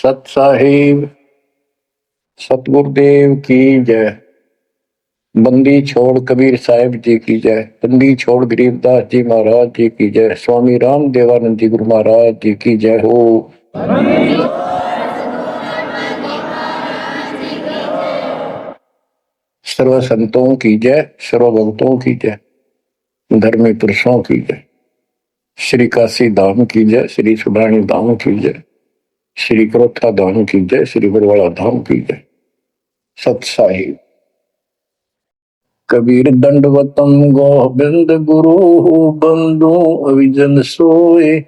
सत साहिब सतगुरुदेव की जय। बंदी छोड़ कबीर साहिब जी की जय। बंदी छोड़ गरीबदास जी महाराज जी की जय। स्वामी राम देवानंद जी गुरु महाराज जी की जय हो। सर्व संतों की जय, सर्व भक्तों की जय, धर्मी पुरुषों की जय। श्री काशी धाम की जय, श्री सुब्राणी धाम की जय, श्री क्रोथा धाम की जय, श्री बरवाड़ा धाम की जय। सत साहिब कबीर दंडवतम गोविंद गुरु बंधु अविजन सोए।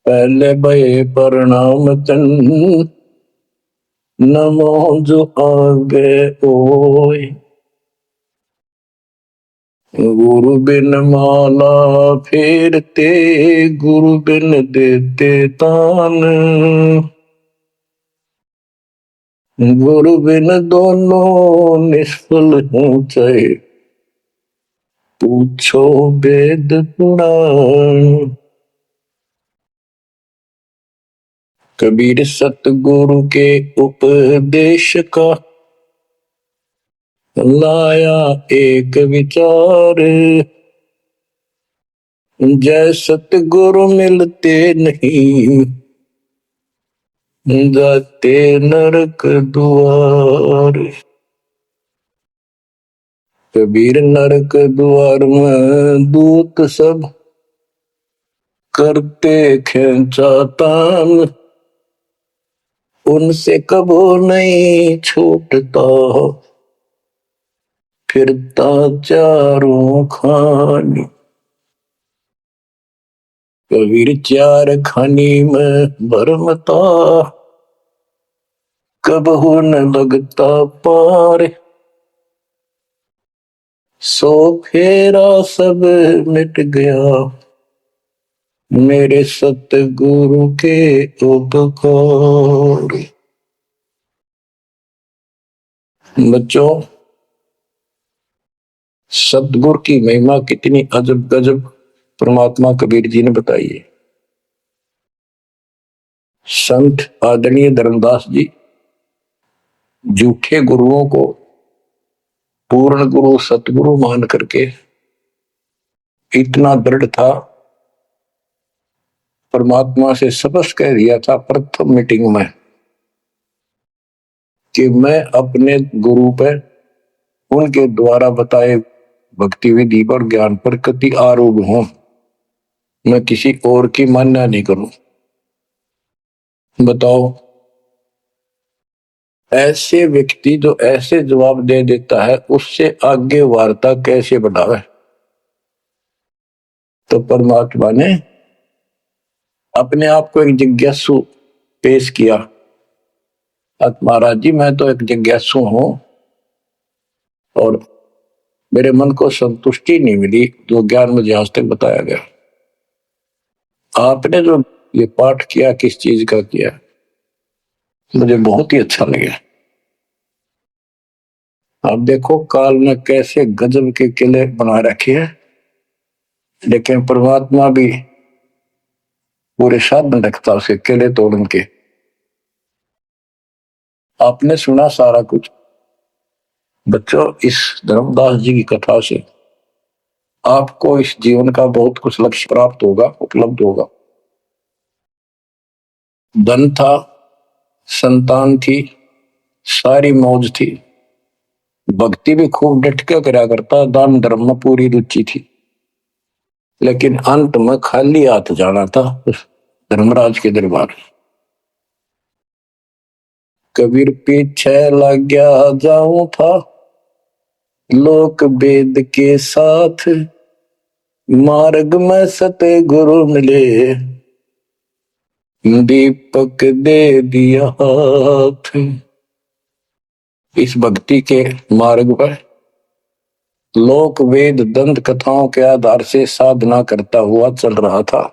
पहले भये प्रणाम तन नमो जो आगे ओए। गुरु बिन माला फेरते, गुरु बिन देते तान, गुरु बिन दोनों निष्फल हो चाहे, पूछो वेद पुराण। कबीर सतगुरु के उपदेश का लाया एक विचार। जय सतगुरु मिलते नहीं, जाते नरक द्वार। कबीर नरक द्वार में दूत सब करते खिंचातान, उनसे कबो नहीं छूटता फिरता चारों खानी। कबीर चार खानी में भरमता, कबहू न लगता पार। सो फेरा सब मिट गया, मेरे सतगुरु के उपकार। बच्चों, सतगुरु की महिमा कितनी अजब गजब परमात्मा कबीर जी ने बताई है। संत आदरणीय धर्मदास जी झूठे गुरुओं को पूर्ण गुरु सतगुरु मान करके इतना दृढ़ था, परमात्मा से स्पष्ट कह दिया था प्रथम मीटिंग में कि मैं अपने गुरु पर उनके द्वारा बताए भक्ति विधि पर ज्ञान पर कति आरूढ़ हूं, मैं किसी और की मान्य नहीं करूं। बताओ, ऐसे व्यक्ति जो ऐसे जवाब दे देता है उससे आगे वार्ता कैसे बढ़ावे। तो परमात्मा ने अपने आप को एक जिज्ञासु पेश किया। महाराज जी, मैं तो एक जिज्ञासु हूं और मेरे मन को संतुष्टि नहीं मिली जो ज्ञान मुझे आज तक बताया गया। आपने जो ये पाठ किया किस चीज का किया, मुझे बहुत ही अच्छा लगा। आप देखो काल ने कैसे गजब के किले बना रखे हैं, लेकिन परमात्मा भी पूरे साधन रखता उसके किले तोड़न के। आपने सुना सारा कुछ। बच्चों, इस धर्मदास जी की कथा से आपको इस जीवन का बहुत कुछ लक्ष्य प्राप्त होगा, उपलब्ध होगा। धन था, संतान थी, सारी मौज थी, भक्ति भी खूब डट के करा करता, दान धर्म में पूरी रुचि थी, लेकिन अंत में खाली हाथ जाना था उस धर्मराज के दरबार। कबीर पीछे लग गया जाऊं था, लोक वेद के साथ, मार्ग में सतगुरु मिले, दीपक दे दिया हाथ। इस भक्ति के मार्ग पर लोक वेद दंत कथाओं के आधार से साधना करता हुआ चल रहा था।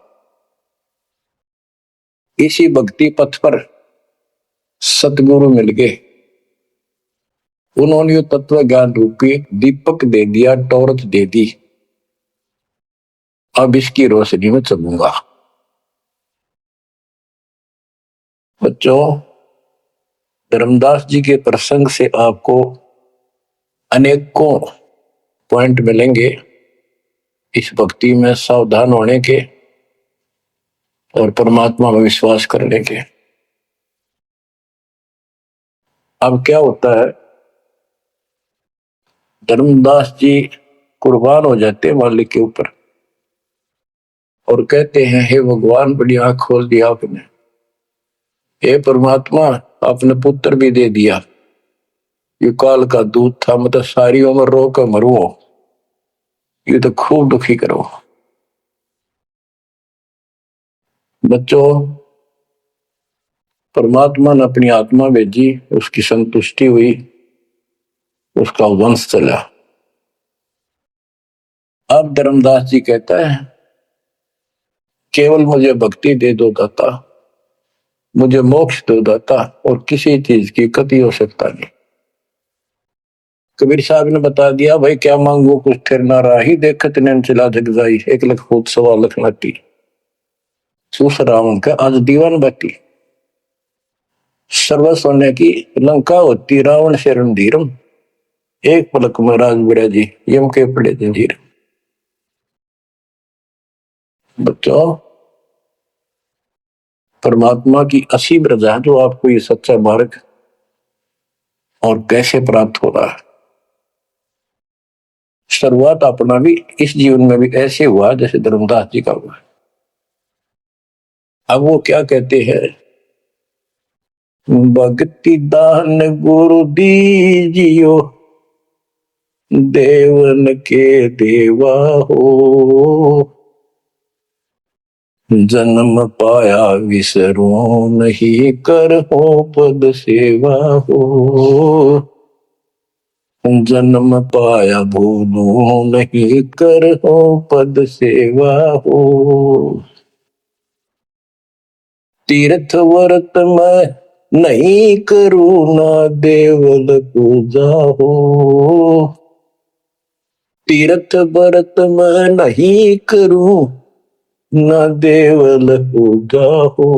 इसी भक्ति पथ पर सतगुरु मिल गए। उन्होंने तत्व ज्ञान रूपी दीपक दे दिया, टॉर्च दे दी। अब इसकी रोशनी में चलूंगा। बच्चों, धर्मदास जी के प्रसंग से आपको अनेकों पॉइंट मिलेंगे इस भक्ति में सावधान होने के और परमात्मा में विश्वास करने के। अब क्या होता है, धर्मदास जी कुर्बान हो जाते हैं मालिक के ऊपर और कहते हैं, हे भगवान, बड़ी आंख खोल दिया आपने। हे परमात्मा, आपने पुत्र भी दे दिया। ये काल का दूत था, मतलब सारी उम्र रो कर मरो, ये तो खूब दुखी करो। बच्चों, परमात्मा ने अपनी आत्मा भेजी, उसकी संतुष्टि हुई, उसका वंश चला। अब धर्मदास जी कहता है, केवल मुझे भक्ति दे दो दाता, मुझे मोक्ष दो दाता, और किसी चीज की कति हो सकता नहीं। कबीर साहब ने बता दिया, भाई क्या मांगो कुछ थिर ना राही, देखत नैन चला जग जाई, 1 लाख फूट 1.25 लाख नाटी। सूस रावण का आज दीवान बाटी, सर्व सोने की लंका होती, रावण से रणधीरम, एक पलक में राज बिराजी, यम के पड़े जंजीर। बच्चों, परमात्मा की असीम रजा जो आपको ये सच्चा मार्ग और कैसे प्राप्त हो रहा है। शुरुआत अपना भी इस जीवन में भी ऐसे हुआ जैसे धर्मदास जी का हुआ। अब वो क्या कहते हैं, भक्ति दान गुरु दीजियो, देवन के देवा हो, जन्म पाया विसरो नहीं, कर हो पद सेवा हो, जन्म पाया भूलो नहीं, कर हो पद सेवा हो। तीर्थ व्रत में नहीं करूँ ना देवल पूजा हो, तीर्थ व्रत में नहीं करूँ ना देवल पूजा हो,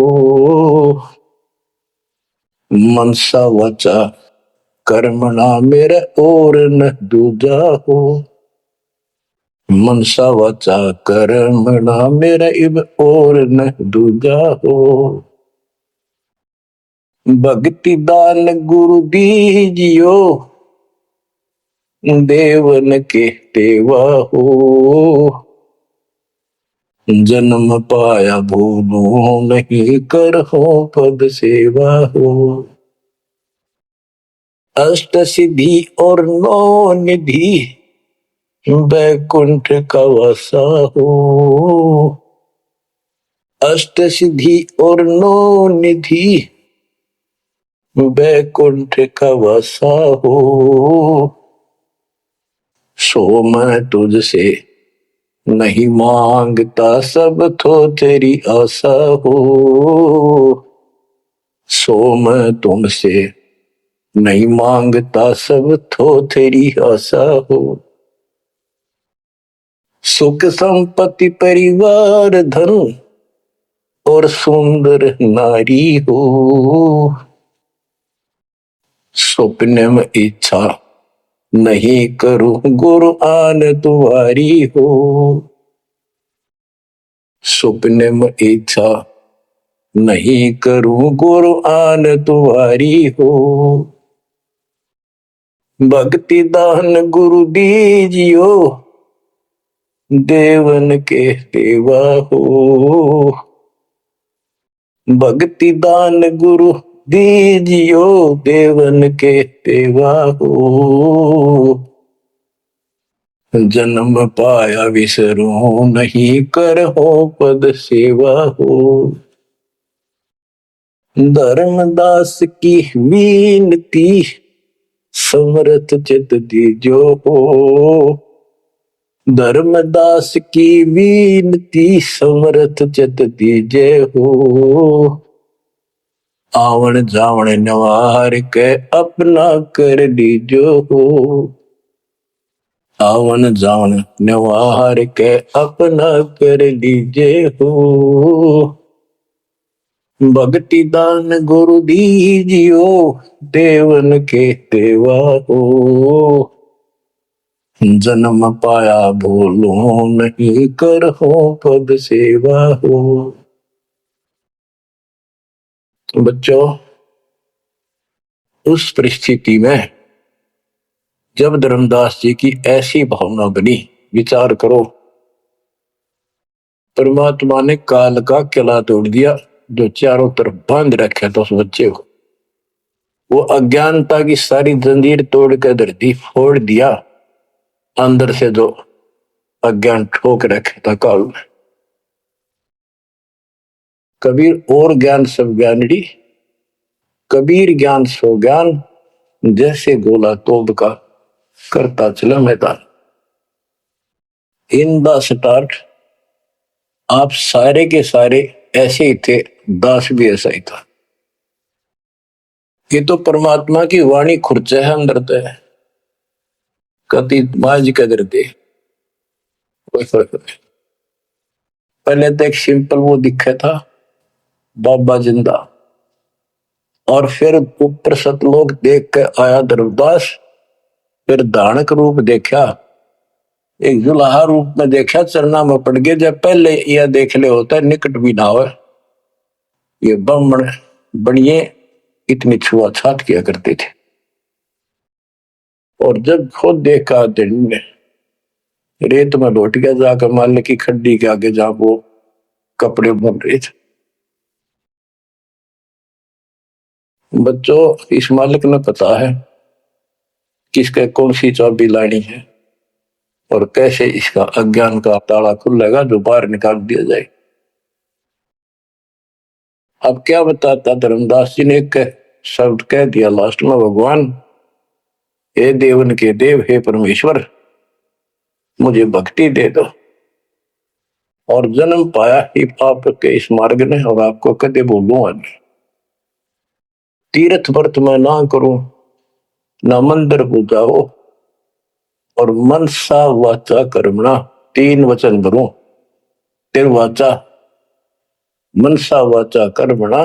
मनसा वचा कर्मणा मेरे और न दूजा हो, मनसा वचा कर्मणा मेरे इब और न दूजा हो, भक्ति दान गुरु दीजियो, देवन के देवा हो, जन्म पाया भूलो नहीं, कर हो पद सेवा हो, अष्ट सिद्धि और 9 निधि, बैकुंठ का वासा हो, अष्ट सिद्धि और 9 निधि, बैकुंठ का वासा हो, सो मैं तुझसे नहीं मांगता, सब तो तेरी आशा हो, सो मैं तुमसे नहीं मांगता, सब तो तेरी आशा हो, सुख संपत्ति परिवार धन और सुंदर नारी हो, स्वप्न में इच्छा नहीं करूं, गुरु आन तुम्हारी हो, स्वप्न में इच्छा नहीं करूं, गुरु आन तुम्हारी हो, भक्ति दान गुरु दीजियो, देवन के देवा हो, भक्ति दान गुरु दीजियो, देवन के देवा हो, जन्म पाया विसरो नहीं, कर हो पद सेवा हो, धर्मदास की विनती समर्थ चित दीजो हो, धर्मदास की विनती समर्थ चित दीजे हो, आवन जावन नवार के अपना कर लीजो हो, आवन जावन नवार के अपना कर लीजे हो, भक्ति दान गुरु दीजियो, देवन के देवा हो। जन्म पाया भूलो नहीं, कर हो पद सेवा हो। बच्चों, उस परिस्थिति में जब धर्मदास जी की ऐसी भावना बनी, विचार करो, परमात्मा ने काल का किला तोड़ दिया जो चारों तरफ बांध रखा था उस बच्चे को। वो अज्ञानता की सारी जंजीर तोड़ कर धरती फोड़ दिया, अंदर से जो अज्ञान ठोक रखा था काल में। कबीर और ज्ञान सब ज्ञानड़ी, कबीर ज्ञान सो ज्ञान, जैसे गोला तोब का करता चला मैदान। इन द स्टार्ट आप सारे के सारे ऐसे ही थे, दास भी ऐसा ही था। ये तो परमात्मा की वाणी खुर्च है अंदर ते कति माज कदर दे। कोई फर्क नहीं। पहले तो एक सिंपल वो दिखा था बाबा जिंदा, और फिर ऊपर सतलोक देख के आया धर्मदास, फिर धानक रूप देखा, एक जुलाहा रूप में देखा, चरना में पड़ गए। जब पहले यह देख ले होता निकट भी ना हो, ये ब्राह्मण बनिए इतनी छुआछात किया करते थे। और जब खुद देखा दिन रेत में लौट गया, जाकर मालिक की खड्डी के आगे जहां वो कपड़े बन रहे थे। बच्चों, इस मालिक ने पता है किसके कौन सी चाबी लानी है और कैसे इसका अज्ञान का ताला खुलेगा जो बाहर निकाल दिया जाए। अब क्या बताता धर्मदास जी ने एक शब्द कह दिया लास्ट में, भगवान हे देवन के देव, हे परमेश्वर, मुझे भक्ति दे दो। और जन्म पाया ही आपके इस मार्ग ने, और आपको कदे बोलूंगा नहीं। तीर्थ व्रत में ना करूं, ना मंदिर पूजाओ, और मनसा वाचा कर्मणा, तीन वचन करूं। वाचा मनसा वाचा कर्मणा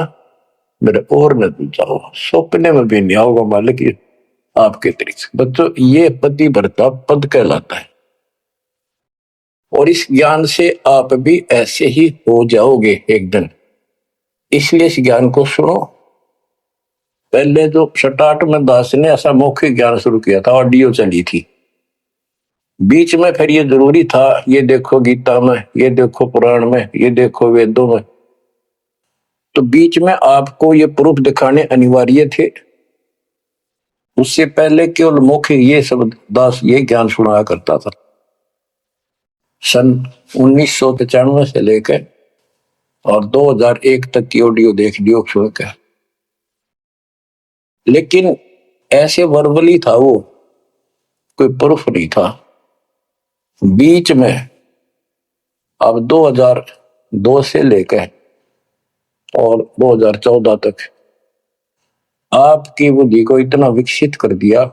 मेरे और न पूजाओ, सपने में भी नहीं आओगा मालिक आपके तरीके। बच्चों, ये पति भरता पद कहलाता है, और इस ज्ञान से आप भी ऐसे ही हो जाओगे एक दिन। इसलिए इस ज्ञान को सुनो। पहले जो स्टार्ट में दास ने ऐसा मौखिक ज्ञान शुरू किया था, ऑडियो चली थी, बीच में फिर ये जरूरी था, ये देखो गीता में, ये देखो पुराण में, ये देखो वेदों में, तो बीच में आपको ये प्रूफ दिखाने अनिवार्य थे। उससे पहले केवल मौखिक ये सब दास ये ज्ञान सुनाया करता था। सन 1995 से लेकर और 2001 तक की ऑडियो देख लियो सुन के। लेकिन ऐसे वर्बली था वो, कोई प्रूफ नहीं था। बीच में अब 2002 से लेकर और 2014 तक आपकी बुद्धि को इतना विकसित कर दिया।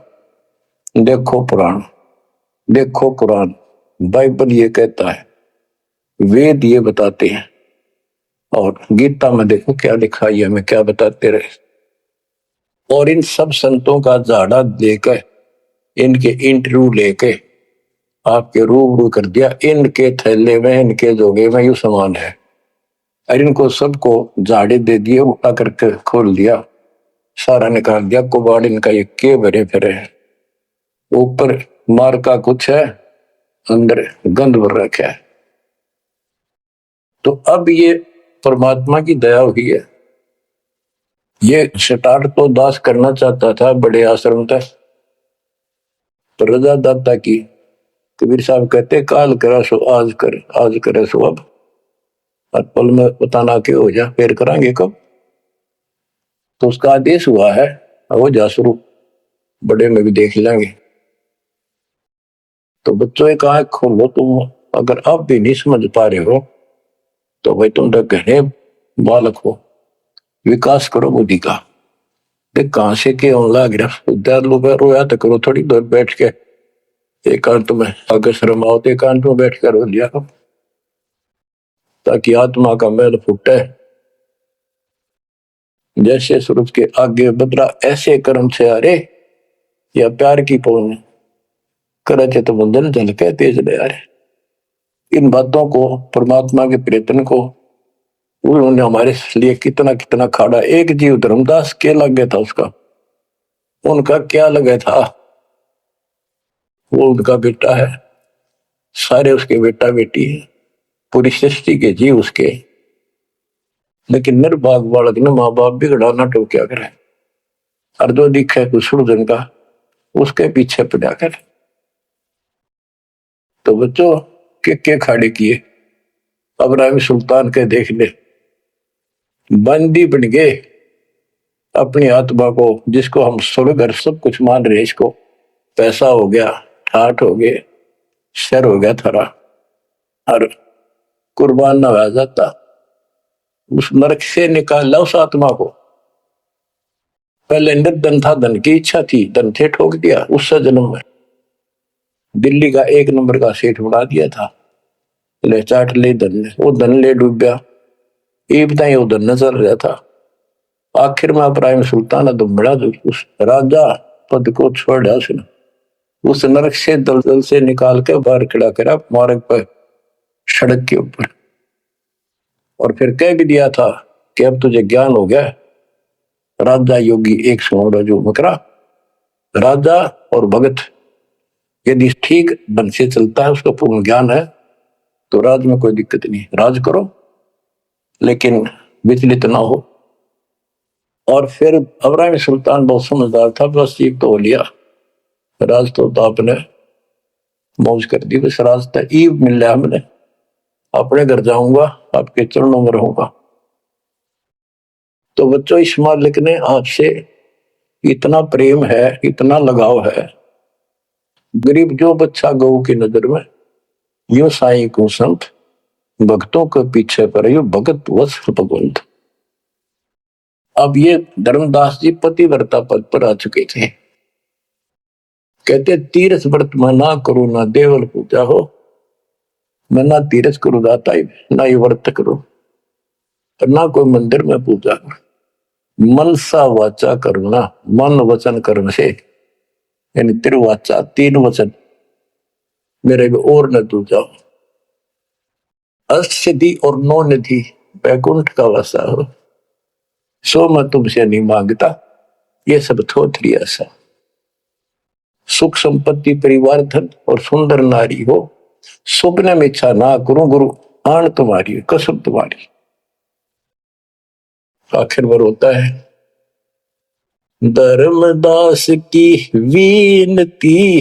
देखो पुराण, देखो कुरान, बाइबल ये कहता है, वेद ये बताते हैं, और गीता में देखो क्या लिखा है, हमें क्या बताते रहे। और इन सब संतों का झाड़ा लेकर, इनके इंटरव्यू लेके आपके रूबरू कर दिया। इनके थैले में, इनके जोगे में यू सामान है, और इनको सबको झाड़े दे दिए, उठा करके खोल दिया, सारा निकाल दिया कुबाड़ इनका ये के भरे फिरे हैं। ऊपर मार का कुछ है, अंदर गंद भर रखा है। तो अब ये परमात्मा की दया हुई है। ये स्टार्ट तो दास करना चाहता था बड़े आश्रम तक, तो रजा दाता की। कबीर साहब कहते काल करा सो आज कर, आज करे सो अब, और पल में बताना के हो जा, फिर करांगे कब। तो उसका आदेश हुआ है, हो जा शुरू, बड़े में भी देख लेंगे। तो बच्चों एक आंख खोलो, तुम अगर अब भी नहीं समझ पा रहे हो तो भाई तुम तो गहरे बालक हो, विकास करो बुद्धि का। देख कहां से के लग रहा रोया तो करो, थोड़ी देर बैठ के एकांत में, अगर शर्म आओ तो एकांत में बैठ कर रो लिया, ताकि आत्मा का मैल फूटे जैसे सूरज के आगे बदरा ऐसे कर्म से अरे या प्यार की पौन करे थे तो बंधन जल के तेज ले आ रहे। इन बातों को परमात्मा के प्रेतन को उन्होंने हमारे लिए कितना कितना खाड़ा। एक जीव धर्मदास क्या लग गया था उसका, उनका क्या लगा था, वो उनका बेटा है, सारे उसके बेटा बेटी है, पूरी सृष्टि के जीव उसके। लेकिन निर्भाग बालक ने माँ बाप बिगड़ा ना टोक्या करे, और जो दिखे कुछ का उसके पीछे पड़ा करे। तो बच्चों के खाड़े किए, अब्राहिम सुल्तान के देख ले, बंदी बन गए अपनी आत्मा को, जिसको हम स्वर्ग घर सब कुछ मान रहे, इसको पैसा हो गया, ठाठ हो गए, शर हो गया थारा, और कुर्बान ना हो जाता, उस नरक से निकाला उस आत्मा को। पहले निर्धन था, धन की इच्छा थी, धन थे ठोक दिया, उससे जन्म में दिल्ली का 1 नंबर का सेठ बना दिया था, ले चाट ले धन, वो धन ले डूबया, ये बताइए वो धन नजर रहा था। आखिर में इब्राहिम सुल्तान तो बड़ा उस राजा पद को छोड़ दिया उसने, उस नरक से दलदल से निकाल के बाहर खड़ा करा मार्ग पर, सड़क के ऊपर, और फिर कह भी दिया था कि अब तुझे ज्ञान हो गया। राजा योगी एक सोमरा जो मकरा, राजा और भगत यदि ठीक ढंग से चलता है, उसका पूर्ण ज्ञान है, तो राज में कोई दिक्कत नहीं, राज करो लेकिन विचलित ना हो। और फिर इब्राहिम सुल्तान बहुत समझदार था, बस जीप तो हो लिया, राज तो आपने मौज कर दी, बस राज तो ईब मिल रहा, हमने अपने घर जाऊंगा, आपके चरणों में रहूंगा। तो बच्चों इस मालिक ने आपसे इतना प्रेम है, इतना लगाव है, गरीब जो बच्चा गौ की नजर में, यो साई को संत भक्तों के पीछे पर यो भगत वत्स भगवंत। अब ये धर्मदास जी पतिव्रता पद पर आ चुके थे, कहते तीर्थ व्रत में ना करो ना देवल पूजा हो, मैं ना तीर्थ करो दाता ना ये व्रत करो, ना कोई मंदिर में पूजा करो, मन सा वाचा करना, मन वचन कर्म से, यानी तिरुवाचा 3 वचन मेरे और न तू जाओ, अष्टसिद्धि और 9 निधि बैकुंठ का वासा हो, सो मैं तुमसे नहीं मांगता, ये सब थोथरी ऐसा, सुख संपत्ति परिवार धन और सुंदर नारी हो, स्वप्न में इच्छा ना करूं, गुरु आन तुम्हारी कसम तुम्हारी। आखिर बार होता है धर्मदास की विनती,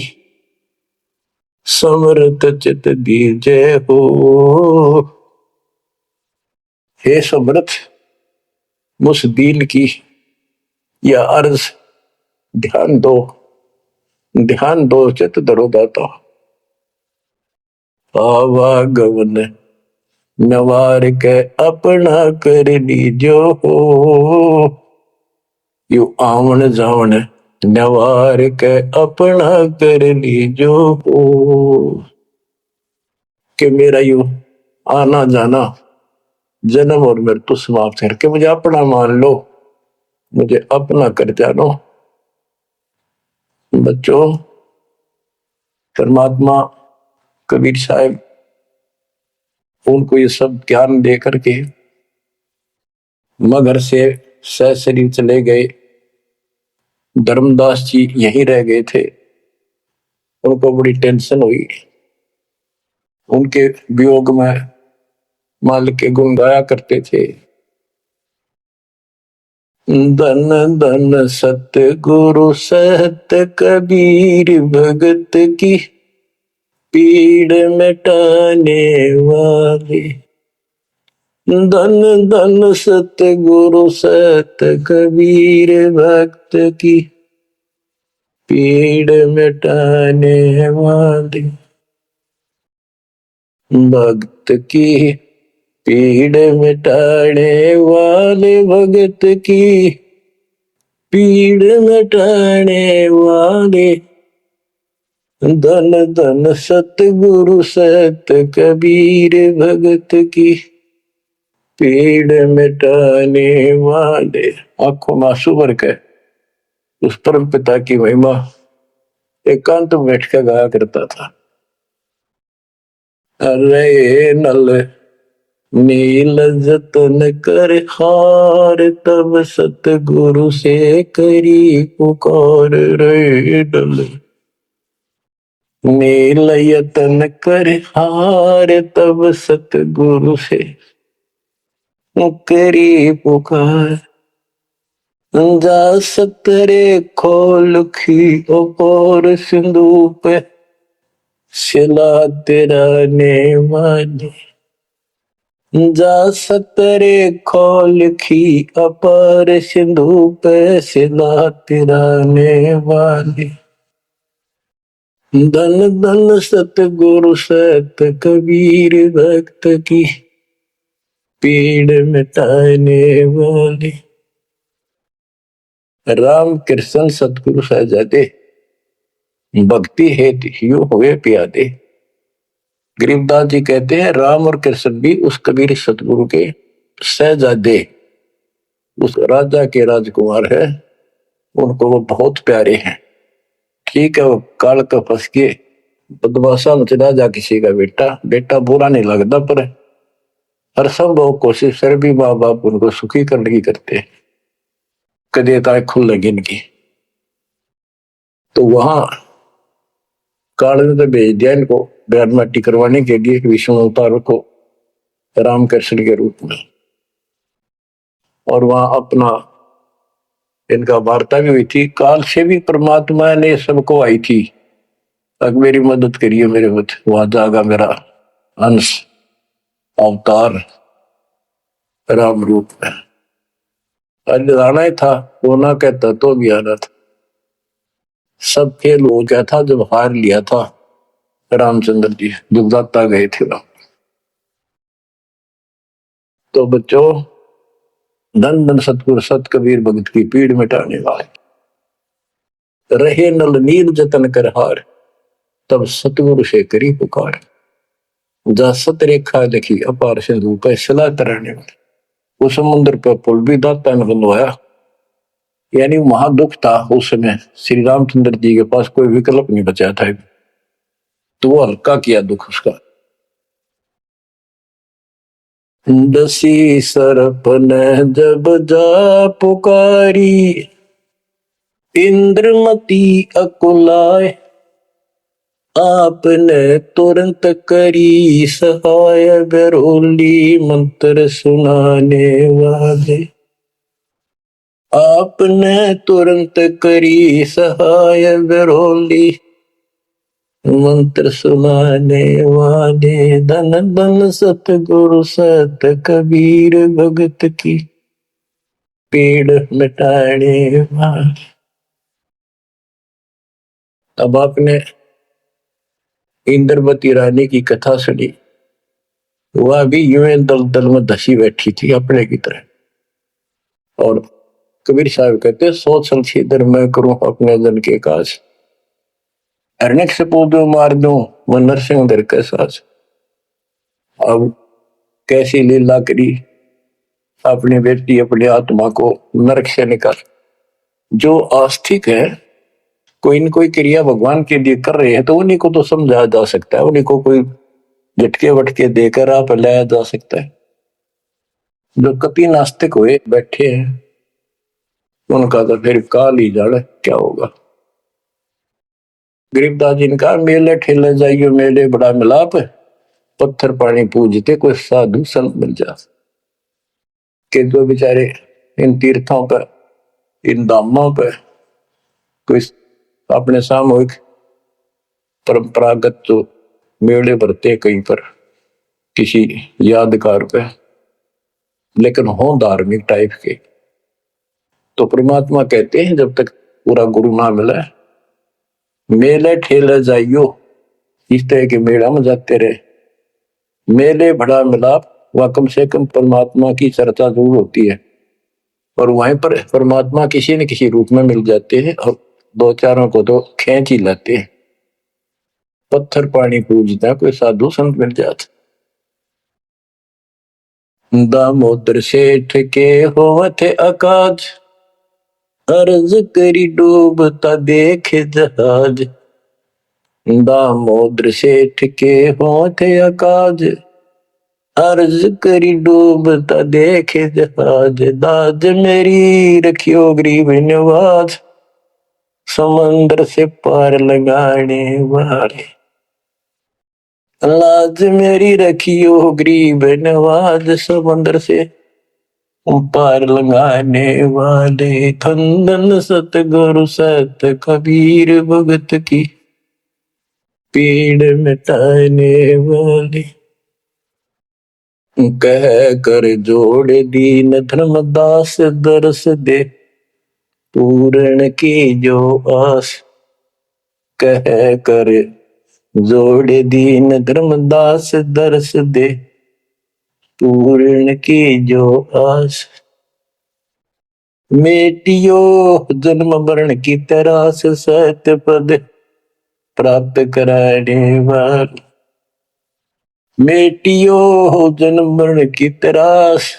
समर्थ चित दीजे हो, हे समर्थ मुझ दीन की यह अर्ज ध्यान दो, ध्यान दो, चित धरो दाता, आवागमन नवार के अपना कर लीजो हो, यू आवन जावन नवार के अपना कर लीजो हो, कि मेरा यू आना जाना जन्म और मृत्यु समाप्त करके मुझे अपना मान लो, मुझे अपना कर जानो। बच्चों परमात्मा कबीर साहब उनको ये सब ज्ञान दे करके मगर से शरीर चले गए, धर्मदास जी यहीं रह गए थे, उनको बड़ी टेंशन हुई, उनके वियोग में मालिक के गुण गाया करते थे, धन धन सत्य गुरु सत्य कबीर भगत की पीड़ मिटाने वाले, धन धन सत्य गुरु सत्य कबीर भक्त की पीड़ मिटाने वाले, भक्त की पीड़ मिटाने वाले, भगत की पीड़ मिटाने वाले, धन धन सतगुरु सत कबीर भगत की पीड़ मिटाने वाले। आंखों में आंसू भर के उस परम पिता की महिमा एकांत में बैठ कर गाया करता था। अरे नल नील जतन कर हार, तब सतगुरु से करी पुकार। रे नल नील यतन कर हार, तब सतगुरु से करी पुकार। जा सतरे खोल खी और सिंधु पे सिला तेरा ने वाले। जा सतरे खोल खी अपार सिंधु पे सिला तेरा ने वाले। धन धन सतगुरु सत कबीर भक्त की पीड़ मिटाने वाले। राम कृष्ण सतगुरु सहजादे, भक्ति है यूं हुए प्यादे। गरीबदास जी कहते हैं राम और कृष्ण भी उस कबीर सतगुरु के सहजादे, उस राजा के राजकुमार है, उनको वो बहुत प्यारे हैं। ठीक है, वो काल का फंस के बदमाशा में चला जा किसी का बेटा, बेटा बुरा नहीं लगता, पर हर संभव कोशिश फिर भी माँ बाप उनको सुखी करने की करते हैं, कदे ताए खुल लगी इनकी। तो वहां काल ने तो भेज दिया इनको ब्याह माटी करवाने के लिए विष्णु अवतार को रामकृष्ण के रूप में। और वहां अपना इनका वार्ता भी हुई थी। काल से भी परमात्मा ने सबको आई थी, अब मेरी मदद करिए मेरे मत। वहां जागा मेरा अंश अवतार राम रूप में। आज आना ही था, वो ना कहता तो भी आना था। सब फेल हो गया था जब हार लिया था रामचंद्र जी, जब दाता गए थे राम। तो बच्चों, धन धन सतगुरु सत कबीर भगत की पीड़ मिटाने वाले। रहे नल नील जतन कर हार, तब सतगुरु से करी पुकार। जा सत रेखा लिखी अपार सिंधु पे सिला तराने वाले। उस समुद्र पर पुल भी दाता ने बनवाया। यानी महादुख था उस समय, श्री रामचंद्र जी के पास कोई विकल्प नहीं बचा था, तो वो हल्का किया दुख उसका। दसी सरप ने जब जा पुकारी, इंद्रमती अकुलाए। आपने तुरंत करी सहाय, बेरोली मंत्र सुनाने वाले। आपने तुरंत करी सहाय, बेरोली मंत्र सुनाने वाले। धन धन सतगुरु सत कबीर भगत की पीड़ मिटाने वाले। अब आपने इंद्रवती रानी की कथा सुनी, वह भी यूं दल दल में धसी बैठी थी अपने की तरह। और कबीर साहब कहते सोच संशीधर मैं करूं अपने जन के काज, अरण्यक से पौधों मार दूं मैं नरसिंह दर के साज। अब कैसी लीला करी अपनी बेटी अपनी आत्मा को नरक से निकाल। जो आस्तिक है कोई न कोई क्रिया भगवान के लिए कर रहे हैं तो उन्हीं को तो समझाया जा सकता है, उन्हीं को कोई झटके वटके देकर आप लाया जा सकता है। जो कपि नास्तिक हुए बैठे हैं उनका तो फिर काल ही जाने क्या होगा। गरीबदास जी ने कहा मेले ठेले जाइयो मेले बड़ा मिलाप, पत्थर पानी पूजते कोई साधु संत मिल जा। के जो बेचारे इन तीर्थों पर इन धामों पर कोई अपने सामूहिक परंपरागत जो मेले भरते कहीं पर किसी यादगार पे, लेकिन हो धार्मिक टाइप के, तो परमात्मा कहते हैं जब तक पूरा गुरु ना मिला मेले ठेले जाइयो, इस तरह के मेला में जाते रहे। मेले बड़ा मिलाप, वह कम से कम परमात्मा की चर्चा जरूर होती है और वहीं पर परमात्मा किसी न किसी रूप में मिल जाते हैं और दो चारों को तो खींच ही लाते हैं। पत्थर पानी पूजता कोई साधु संत मिल जाता। दामोदर सेठ के होवत अकाज, अर्ज करी डूबता देखे जहाज। दामोदर सेठ के होवत अकाज, अर्ज करी डूबता देखे जहाज। दाज मेरी रखियो गरीब नवाज, समंदर से पार लगाने वाले। लाज मेरी रखियो गरीब नवाज, समंदर से पार लगाने वाले। खंदन सतगुरु सत कबीर भगत की, पीड़ मिटाने वाले। कह कर जोड़ दीन धर्मदास, दरस दे पूर्ण की जो आस। कह कर जोड़ दीन धर्मदास, दरस दे पूर्ण की जो आस। मेटियो जन्म मरण की तरास, सत्य पद प्राप्त कराने वाले। मेटियो जन्म मरण की तरास,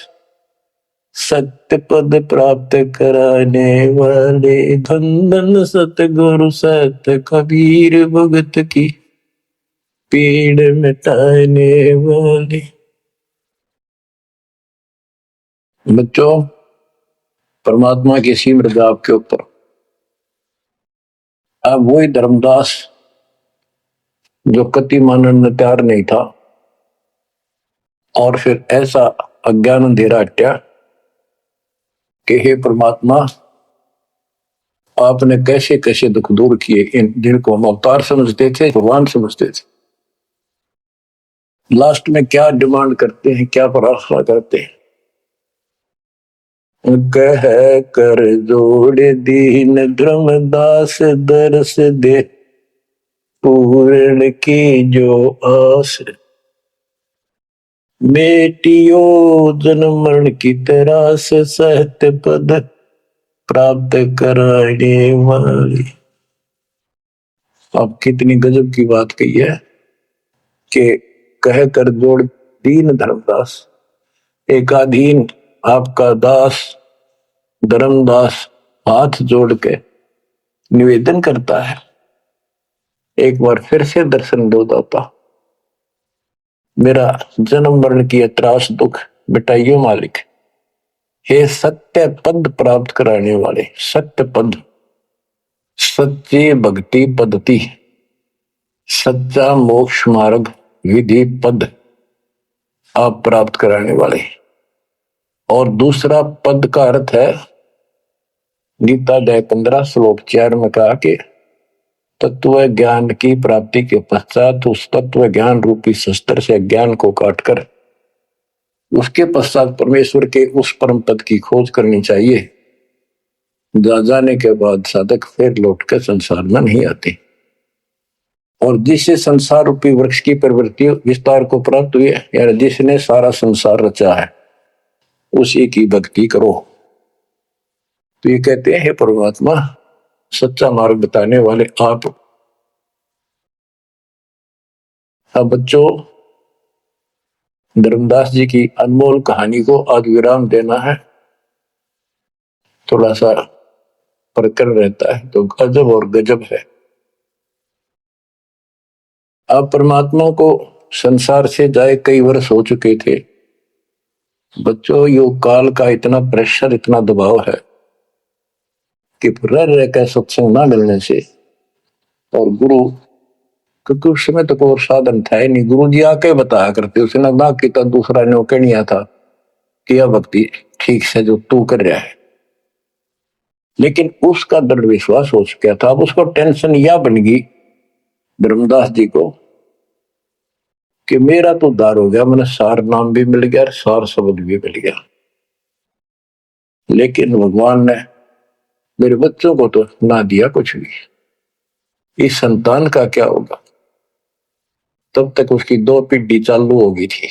सत्य पद प्राप्त कराने वाले। धन सतगुरु सत कबीर भगत की, पीड़ मिटाने वाले। बच्चों, परमात्मा की सिमरन आपके ऊपर। अब वही धर्मदास जो कति मानने में तैयार नहीं था, और फिर ऐसा अज्ञान अंधेरा हटा कि हे परमात्मा, आपने कैसे कैसे दुख दूर किए। इन जिनको हम अवतार समझते थे, भगवान समझते थे, लास्ट में क्या डिमांड करते हैं, क्या प्रार्थना करते हैं। कह कर जोड़ दीन धर्मदास, दरस दे पूर्ण की जो आस। मेटियो जन्म मरण की तरास, सहत पद प्राप्त कराने वाली। अब कितनी गजब की बात कही है कि कह कर जोड़ दीन धर्मदास। एकाधीन आपका दास धर्मदास हाथ जोड़ के निवेदन करता है, एक बार फिर से दर्शन दो दाता। मेरा जन्म मरण की त्रास दुख मिटाइयो मालिक। हे सत्य पद प्राप्त कराने वाले, सत्य पद, सच्ची भक्ति पद्धति, सच्चा मोक्ष मार्ग विधि पद आप प्राप्त कराने वाले। और दूसरा पद का अर्थ है, गीता अध्याय 15 श्लोक 4 में कहा कि तत्व ज्ञान की प्राप्ति के पश्चात उस तत्व ज्ञान रूपी शस्त्र से ज्ञान को काटकर उसके पश्चात परमेश्वर के उस परम पद की खोज करनी चाहिए। जा जाने के बाद साधक फिर लौटकर संसार में नहीं आते। और जिससे संसार रूपी वृक्ष की प्रवृत्ति विस्तार को प्राप्त हुई है, यानी जिसने सारा संसार रचा है, उसी की भक्ति करो। तो ये कहते हैं, हे परमात्मा, सच्चा मार्ग बताने वाले आप। अब बच्चों, धर्मदास जी की अनमोल कहानी को आज विराम देना है। थोड़ा सा प्रकरण रहता है तो गजब और गजब है। आप परमात्मा को संसार से जाए कई वर्ष हो चुके थे। बच्चों, योग काल का इतना प्रेशर, इतना दबाव है कि रह कर सत्संग ना मिलने से, और गुरु, क्योंकि उस समय तो कोई साधन था ही नहीं, गुरु जी आके बताया करते, उसने ना किया दूसरा ने कहनिया था कि यह भक्ति ठीक से जो तू कर रहा है। लेकिन उसका दृढ़ विश्वास हो चुका था। अब उसको टेंशन यह बन गई धर्मदास जी को कि मेरा तो उद्धार हो गया, मैंने सार नाम भी मिल गया, सार शब्द भी मिल गया, लेकिन भगवान ने मेरे बच्चों को तो ना दिया कुछ भी। इस संतान का क्या होगा? तब तक उसकी 2 पीढ़ी चालू हो गई थी।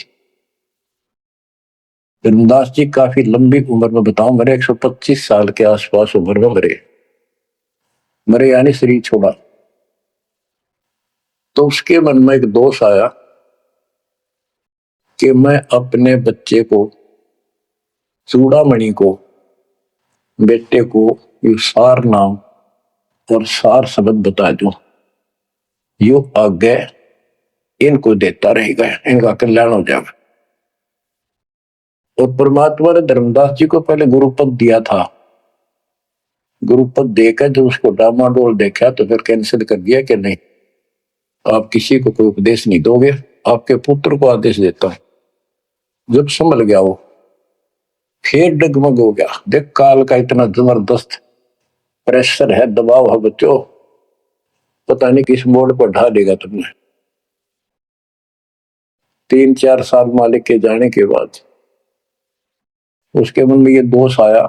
धर्मदास जी काफी लंबी उम्र में, बताऊं, मेरे 125 साल के आसपास उम्र में मरे यानी शरीर छोड़ा। तो उसके मन में एक दोष आया कि मैं अपने बच्चे को चूड़ामणि को, बेटे को ये सार नाम और सार शब्द बता दो, यो आगे इनको देता रहेगा, इनका कल्याण हो जाएगा। और परमात्मा ने धर्मदास जी को पहले गुरुपद दिया था। गुरुपद देकर जब उसको डामाडोल देखा तो फिर कैंसिल कर दिया कि नहीं, आप किसी को कोई उपदेश नहीं दोगे, आपके पुत्र को आदेश देता हूं। जब संभल गया वो, फिर डगमग हो गया। देख काल का इतना जबरदस्त प्रेशर है, दबाव है बच्चों, पता नहीं किस मोड़ पर ढा देगा तुमने। 3-4 साल मालिक के जाने के बाद उसके मन में ये दोष आया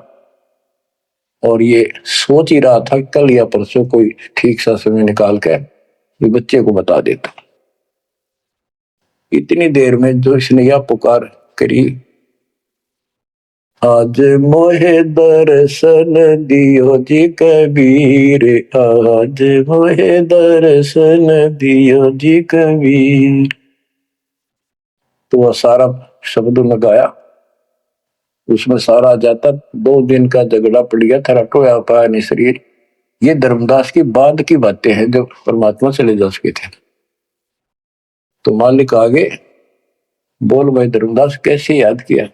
और ये सोच ही रहा था कल या परसों कोई ठीक सा समय निकाल कर ये बच्चे को बता देता। इतनी देर में जो इसने यह पुकार करी, आज मोहे दर्शन दियो जी कबीर, आज मोहे दर्शन दियो जी कबीर। तो वह सारा शब्द में गाया, उसमें सारा जाता 2 दिन का झगड़ा पड़ गया था, टोया पाया नहीं शरीर। ये धर्मदास की बाद की बातें हैं जब परमात्मा चले जा चुके थे। तो मालिक आगे बोल भाई धर्मदास कैसे याद किया।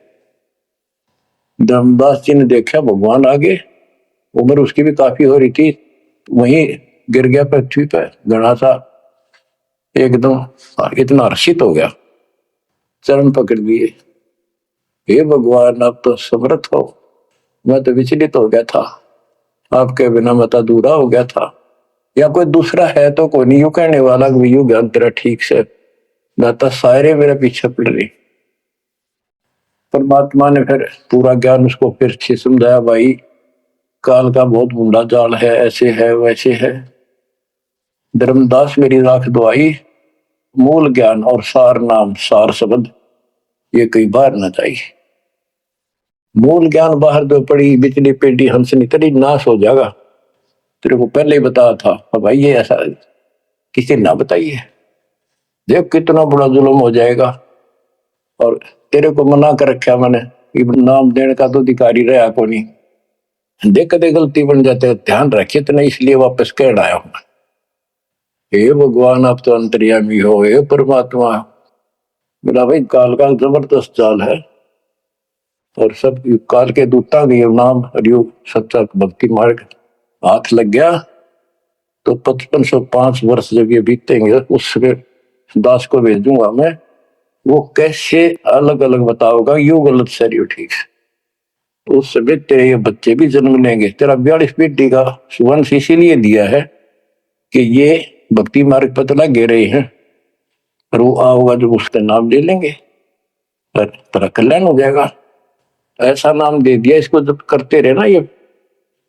धर्मदास जी ने देखा भगवान आगे, उम्र उसकी भी काफी हो रही थी, वहीं गिर गया पृथ्वी पर घना सा, एकदम इतना हर्षित हो गया, चरण पकड़ लिए, हे भगवान आप तो समर्थ हो, मैं तो विचलित हो गया था, आपके बिना मैं तो अधूरा हो गया था, या कोई दूसरा है तो कोई नहीं। यू कहने वाला यू ज्ञान तेरा ठीक से दाता, सारे मेरे पीछे पड़ रही। परमात्मा ने फिर पूरा ज्ञान उसको फिर से समझाया, भाई काल का बहुत बूढ़ा जाल है, ऐसे है वैसे है। धर्मदास मेरी राख दुआई, मूल ज्ञान और सार नाम सार शब्द ये कई बार न जाई। मूल ज्ञान बाहर दो पड़ी बिजली पेटी हंसनी तेरी नाश हो जाएगा। तेरे को पहले ही बताया था भाई, ये ऐसा किसी ना बताइए, देख कितना बड़ा जुल्म हो जाएगा। और तेरे को मना कर रखा मैंने, नाम देने का तो अधिकारी रहा को नहीं, देख कदे गलती बन जाते, ध्यान रखिए तो नहीं, इसलिए वापस कह आया हूं। हे भगवान आप तो अंतर्यामी हो, हे परमात्मा। मेरा भाई काल का जबरदस्त जाल है, और सब काल के दूता भी नाम हरियो सच्चा भक्ति मार्ग हाथ लग गया तो 5505 वर्ष जब ये बीतेंगे उसके दास को भेजूंगा मैं, वो कैसे अलग अलग बताओगा यू गलत सही ठीक। उस समय तेरे ये बच्चे भी जन्म लेंगे, तेरा 42 पीढ़ी का वंश इसीलिए दिया है कि ये भक्ति मार्ग पर तो लगे रहे हैं, और वो आओगा जब उसका नाम ले लेंगे और तेरा कल्याण हो जाएगा। ऐसा नाम दे दिया, इसको जब करते रहे ना ये,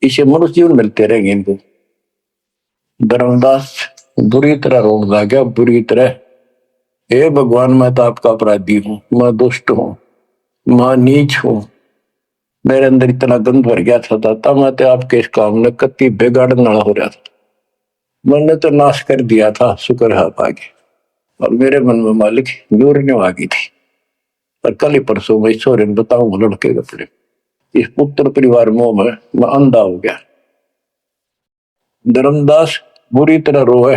इसे मनुष्य जीवन मिलते रहेंगे इनको। धर्मदास बुरी तरह रोक ला गया, बुरी तरह। हे भगवान मैं तो आपका अपराधी हूं, मैं दुष्ट हूं, मैं नीच हूं, मेरे अंदर इतना गंद भर गया था दाता, मैं तो आपके इस काम में कति बिगाड़ने वाला हो रहा था, मैंने तो नाश कर दिया था, शुक्र है आप आगे। और मेरे मन में मालिक जोरने आ गई थी, पर कल ही परसों मैं ईश्वर बताऊं लड़के कपड़े इस पुत्र परिवार मोह में मैं अंधा हो गया। धर्मदास बुरी तरह रोए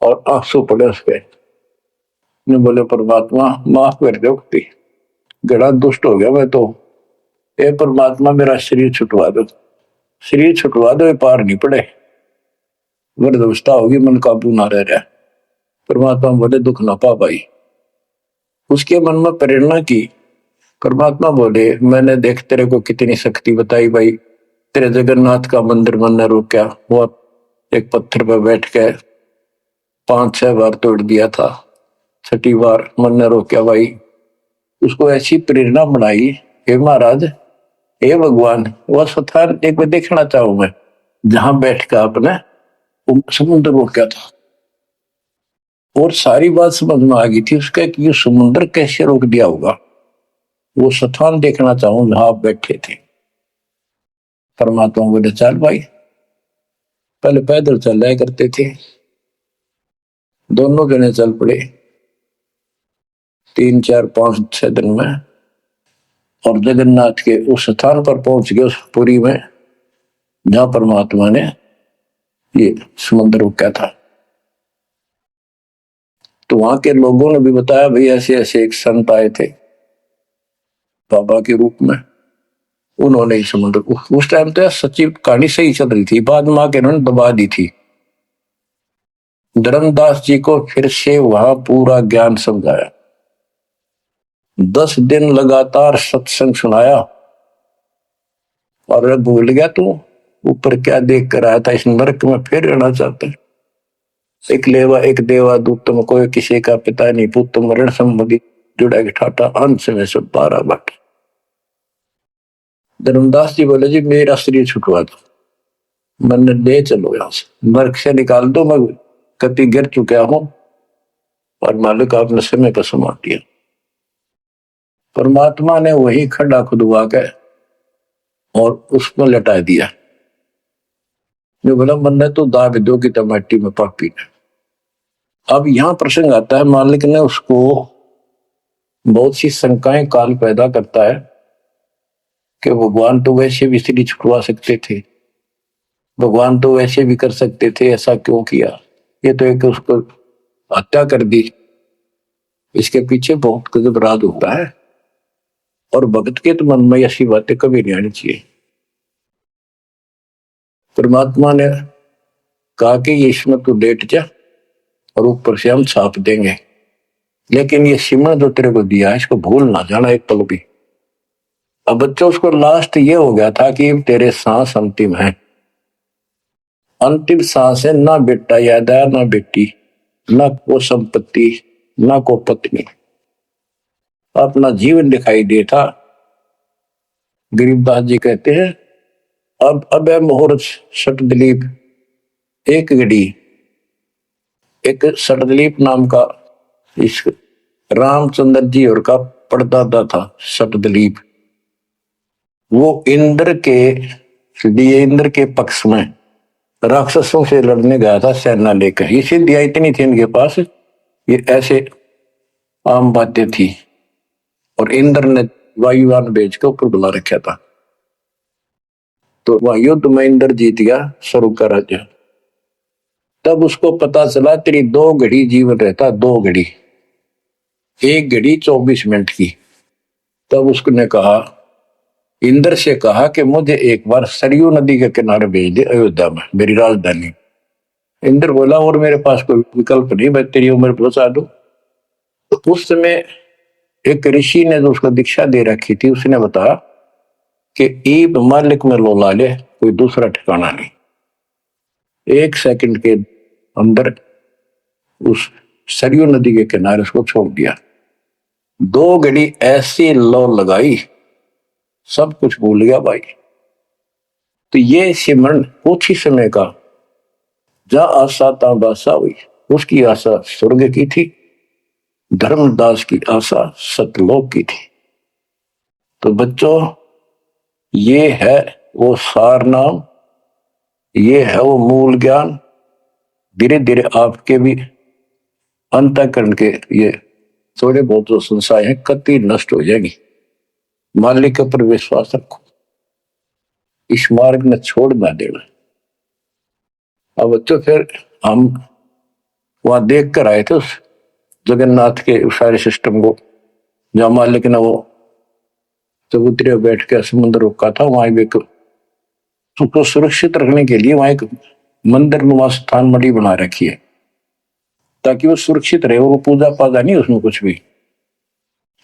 और आंसू पड़े उसके, ने बोले परमात्मा माफ कर दो, गड़ा दुष्ट हो गया मैं तो, ए परमात्मा मेरा शरीर छुटवा दो, शरीर छुटवा दो, पार नहीं पड़े, वृद्धावस्था होगी, मन काबू ना रह रहा। परमात्मा बोले दुख ना पा भाई। उसके मन में प्रेरणा की, परमात्मा बोले मैंने देख तेरे को कितनी शक्ति बताई भाई, तेरे जगन्नाथ का मंदिर मैंने रोका, वो एक पत्थर पर बैठ के 5-6 बार तोड़ दिया था, 6ठी बार मन ने रोका भाई। उसको ऐसी प्रेरणा बनाई, हे महाराज हे भगवान वह स्थान एक बार देखना चाहूं मैं जहां बैठ कर आपने समुद्र रोका था। और सारी बात समझ में आ गई थी उसका कि ये समुद्र कैसे रोक दिया होगा, वो स्थान देखना चाहूं जहां आप बैठे थे। परमात्मा बोले चल भाई, पहले पैदल चल रहा करते थे, दोनों जने चल पड़े। 3-4-5-6 दिन में और जगन्नाथ के उस स्थान पर पहुंच गए, उस पुरी में जहां परमात्मा ने ये समुद्र रोका था। तो वहां के लोगों ने भी बताया भाई ऐसे ऐसे एक संत आए थे बाबा के रूप में, उन्होंने ही समुद्र को, उस टाइम तो सच्ची कहानी सही चल रही थी, बाद में आके उन्होंने दबा दी थी। धर्मदास जी को फिर से वहां पूरा ज्ञान समझाया, 10 दिन लगातार सत्संग सुनाया। और भूल गया तू ऊपर क्या देख कर आया था, इस नरक में फिर रहना चाहता है। एक लेवा एक देवा दूत तुम कोई किसी का पिता नहीं पुत तुम ऋण संबंधी जुड़ा के ठाटा अंश में सब 12 बात। धर्मदास जी बोले जी मेरा शरीर छुटवा दो, मन ले चलो यहां से, नरक से निकाल दो, मैं कति गिर चुका हूं और मालिक आपने समय पर समा दिया। परमात्मा ने वही खड्डा खुदवा के और उसमें लटा दिया। जो बोला मन तो दाग दो कि टमाटी में पापी ने। अब यहां प्रसंग आता है, मालिक ने उसको बहुत सी शंकाएं काल पैदा करता है कि भगवान तो वैसे भी स्त्री छुटवा सकते थे, भगवान तो वैसे भी कर सकते थे, ऐसा क्यों किया? ये तो एक उसको हत्या कर दी। इसके पीछे बहुत गजब राज होता है और भगत के तो मन में ऐसी बातें कभी नहीं आनी चाहिए। परमात्मा ने कहा कि ये इसमें तू लेट जा और ऊपर से हम छाप देंगे, लेकिन ये सिमरन जो तेरे को दिया है इसको भूल ना जाना एक पल भी। अब बच्चों उसको लास्ट ये हो गया था कि तेरे सांस अंतिम है, अंतिम सांस है, ना बेटा याद आया ना बेटी, ना को संपत्ति ना को पत्नी, अपना जीवन दिखाई देता। गरीबदास जी कहते हैं अब है मुहूर्त सट दिलीप, एक घड़ी एक सटदलीप नाम का इस रामचंद्र जी और का परदादा था सटदलीप, वो इंद्र के लिए इंद्र के पक्ष में राक्षसों से लड़ने गया था सेना लेकर। ये सिद्धियां इतनी थी इनके पास, ये ऐसे आम बातें थी। और इंद्र ने वायुयान भेज के ऊपर बुला रखा था। तो वह युद्ध में इंद्र जीत गया स्वर्ग का राज्य। तब उसको पता चला तेरी 2 घड़ी जीवन रहता, 2 घड़ी, 1 घड़ी 24 मिनट की। तब उसने कहा, इंद्र से कहा कि मुझे एक बार सरयू नदी के किनारे भेज दे अयोध्या में, मेरी राजधानी। इंद्र बोला और मेरे पास कोई विकल्प नहीं, मैं तेरी उम्र पहुंचा दूं। तो उस समय एक ऋषि ने जो उसको दीक्षा दे रखी थी उसने बताया कि ईब मालिक में लोला ले, कोई दूसरा ठिकाना नहीं। 1 सेकंड के अंदर उस सरयू नदी के किनारे उसको छोड़ दिया। 2 घड़ी ऐसी लो लगाई, सब कुछ भूल गया भाई। तो ये सिमरन कुछ ही समय का, जहां आशा ता बासा हुई, उसकी आशा स्वर्ग की थी, धर्मदास की आशा सतलोक की थी। तो बच्चों ये है वो सार नाम, ये है वो मूल ज्ञान। धीरे धीरे आपके भी अंतःकरण के ये थोड़े बहुत जो संशय है कति नष्ट हो जाएगी। मालिक के ऊपर विश्वास रखो, इस मार्ग में छोड़ ना देना। अब बच्चों फिर हम वहां देख कर आए थे उस जगन्नाथ के सारे सिस्टम को, जहां मालिक ने वो चबूतरे बैठ के समुद्र रोका था। वहां भी उसको सुरक्षित रखने के लिए वहां एक मंदिर नुमा स्थान मणि बना रखी है, ताकि वो सुरक्षित रहे, वो पूजा पाजा नहीं उसमें कुछ भी।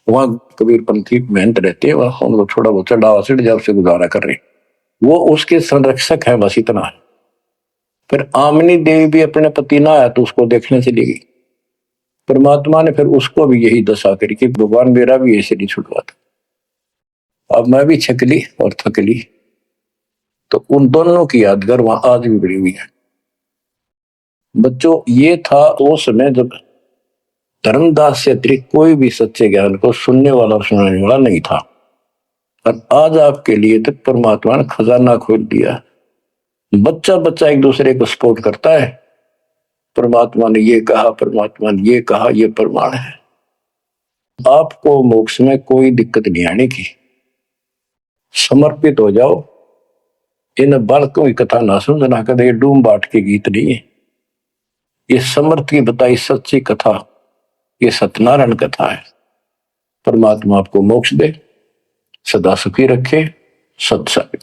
वहां कबीरपंथी मेहनत रहते हैं, वहां उनको थोड़ा बहुत चढ़ावा चढ़ जाए उससे गुजारा कर रहे, वो उसके संरक्षक है, बस इतना। फिर आमनी देवी भी अपने पति ना आया तो उसको देखने चली गई। परमात्मा ने फिर उसको भी यही दशा करी कि भगवान मेरा भी ऐसे नहीं छुटवा था। अब मैं भी छकली और थकली, तो उन दोनों की यादगार वहां आज भी बड़ी हुई है। बच्चों ये था वो समय जब धर्मदास से अतिरिक्त कोई भी सच्चे ज्ञान को सुनने वाला और सुनाने वाला नहीं था, और आज आपके लिए तक परमात्मा ने खजाना खोल दिया। बच्चा बच्चा एक दूसरे को सपोर्ट करता है, परमात्मा ने ये कहा, परमात्मा ने ये कहा, ये प्रमाण है। आपको मोक्ष में कोई दिक्कत नहीं आने की। समर्पित हो जाओ। इन बालकों की कथा ना समझना कदे डूम बाट के गीत नहीं है। ये समर्थ की बताई सच्ची कथा, ये सत्यनारायण कथा है। परमात्मा आपको मोक्ष दे, सदा सुखी रखे। सत्संग।